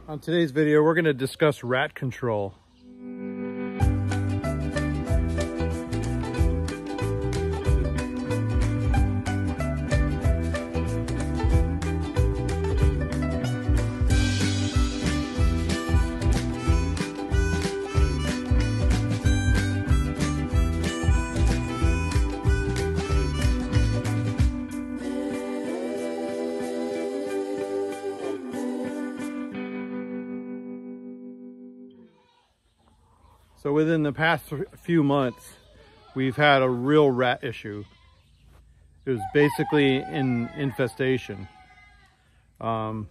On today's video, we're going to discuss rat control. So within the past few months, we've had a real rat issue. It was basically an infestation. Walk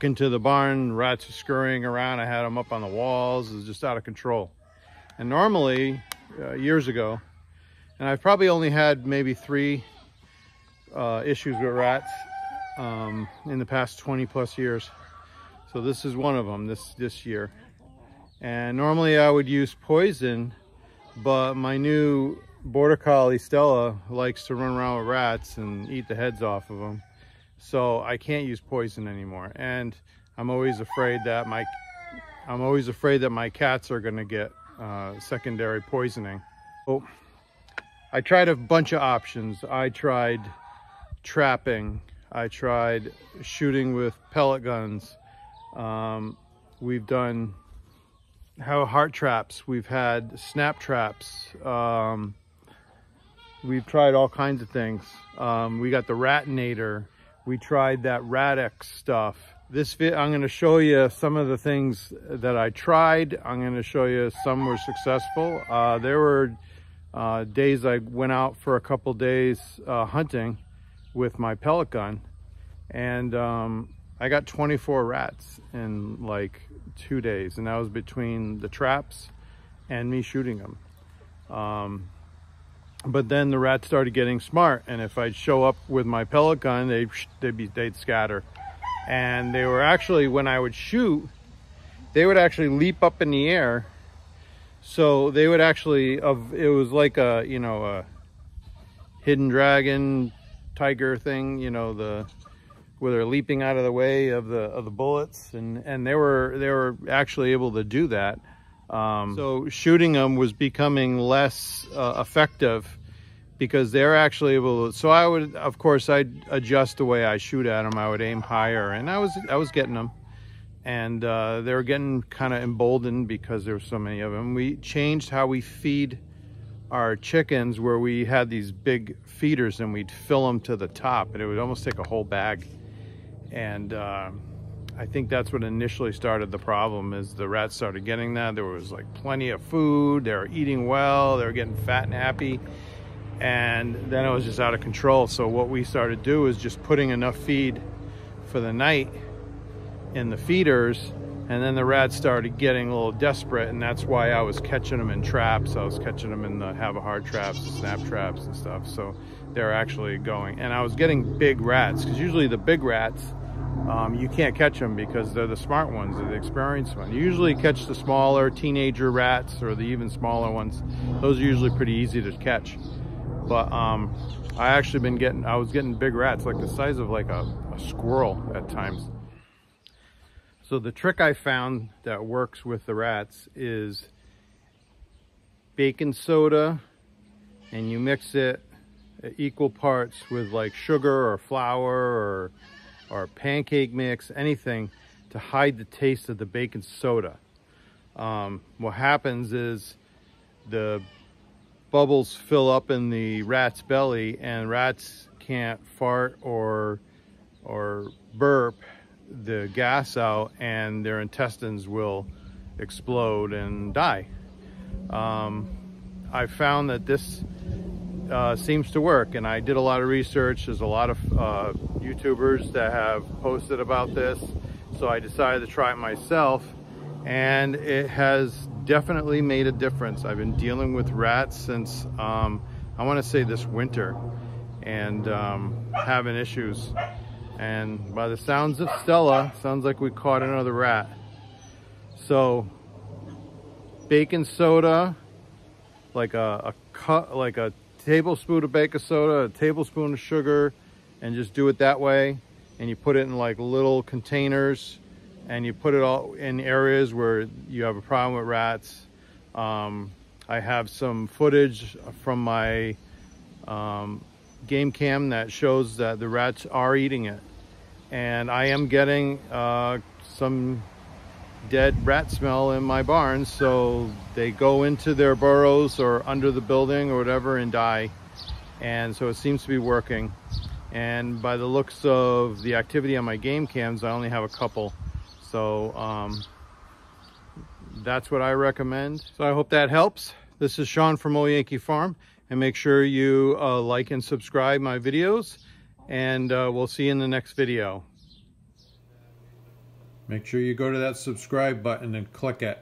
into the barn, rats are scurrying around. I had them up on the walls. It was just out of control. And normally, years ago, and I've probably only had maybe 3 issues with rats in the past 20 plus years. So this is one of them this year. And normally I would use poison, but my new border collie Stella likes to run around with rats and eat the heads off of them. So I can't use poison anymore. And I'm always afraid that my cats are gonna get secondary poisoning. So I tried a bunch of options. I tried trapping. I tried shooting with pellet guns. We've done heart traps, we've had snap traps, we've tried all kinds of things. We got the Ratinator, we tried that Rad-X stuff. I'm going to show you some of the things that I tried. I'm going to show you some were successful. There were days I went out for a couple days hunting with my pellet gun, and I got 24 rats in like 2 days, and that was between the traps and me shooting them. But then the rats started getting smart, and if I'd show up with my pellet gun, they'd scatter. And they were actually, when I would shoot, they would actually leap up in the air. So they would actually, it was like a, you know, a hidden dragon tiger thing, you know, where they're leaping out of the way of the bullets, and they were actually able to do that. So shooting them was becoming less effective because they're actually able to. So I would, of course, I'd adjust the way I shoot at them. I would aim higher, and I was getting them, and they were getting kind of emboldened because there were so many of them. We changed how we feed our chickens, where we had these big feeders and we'd fill them to the top, and it would almost take a whole bag. And I think that's what initially started the problem, is the rats started getting that. There was like plenty of food, they were eating well, they were getting fat and happy, and then it was just out of control. So what we started to do is just putting enough feed for the night in the feeders, and then the rats started getting a little desperate, and that's why I was catching them in traps. I was catching them in the have a heart traps, snap traps and stuff. So they're actually going, and I was getting big rats, because usually the big rats, you can't catch them because they're the smart ones, they're the experienced ones. You usually catch the smaller teenager rats, or the even smaller ones. Those are usually pretty easy to catch. But I was getting big rats, like the size of like a squirrel at times. So the trick I found that works with the rats is baking soda, and you mix it equal parts with like sugar or flour or pancake mix, anything to hide the taste of the baking soda. What happens is the bubbles fill up in the rat's belly, and rats can't fart or burp the gas out, and their intestines will explode and die. I found that this seems to work, and I did a lot of research. There's a lot of YouTubers that have posted about this, so I decided to try it myself, and it has definitely made a difference. I've been dealing with rats since I want to say this winter, and having issues. And by the sounds of Stella, sounds like we caught another rat. So baking soda, like a tablespoon of baking soda, a tablespoon of sugar, and just do it that way. And you put it in like little containers, and you put it all in areas where you have a problem with rats. I have some footage from my game cam that shows that the rats are eating it, and I am getting some dead rat smell in my barns, so they go into their burrows or under the building or whatever and die. And so it seems to be working, and by the looks of the activity on my game cams, I only have a couple. So that's what I recommend. So I hope that helps. This is Sean from Old Yankee Farm, and make sure you like and subscribe my videos, and we'll see you in the next video. Make sure you go to that subscribe button and click it.